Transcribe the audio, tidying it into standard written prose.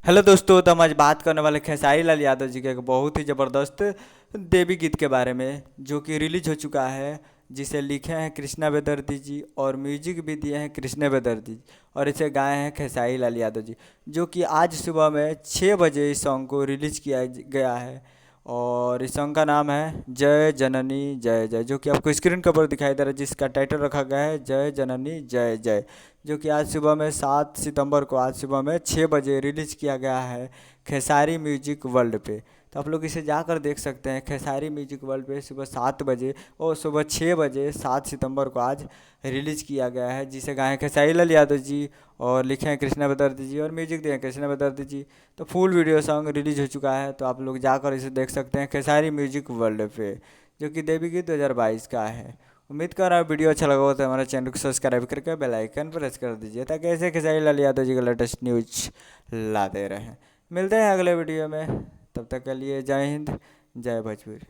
Hello दोस्तों, तो हम आज बात करने वाले खेसारी लाल यादव जी के एक बहुत ही ज़बरदस्त देवी गीत के बारे में, जो कि रिलीज हो चुका है। जिसे लिखे हैं कृष्णा बेदर्जी जी और म्यूजिक भी दिए हैं कृष्णा बेदर्जी जी, और इसे गाए हैं खेसारी लाल यादव जी। जो कि आज सुबह में 6 बजे इस सॉन्ग को रिलीज किया गया है। और इस सॉन्ग का नाम है जय जननी जय जय, जो कि आपको स्क्रीन के ऊपर दिखाई दे रहा है, जिसका टाइटल रखा गया है जय जननी जय जय। जो कि आज सुबह में 7 सितंबर को आज सुबह में 6 बजे रिलीज किया गया है खेसारी म्यूजिक वर्ल्ड पे। तो आप लोग इसे जाकर देख सकते हैं खेसारी म्यूजिक वर्ल्ड पे सुबह 7 बजे और सुबह 6 बजे 7 सितंबर को आज रिलीज किया गया है, जिसे गाए हैं खेसारी लाल यादव जी और लिखे हैं कृष्णा बेदर्जी जी और म्यूजिक दिए हैं कृष्णा बेदर्जी जी। तो फुल वीडियो सॉन्ग रिलीज हो चुका है, तो आप लोग जाकर इसे देख सकते हैं खेसारी म्यूजिक वर्ल्ड पे, जो कि देवी गीत 2022 का है। उम्मीद कर रहा हूँ वीडियो अच्छा लगा हो तो हमारे चैनल को सब्सक्राइब करके बेल आइकन प्रेस कर दीजिए, ताकि ऐसे खेसारी लाल यादव जी का लेटेस्ट न्यूज लाते रहें। मिलते हैं अगले वीडियो में, तब तक के लिए जय हिंद, जय भोजपुरी।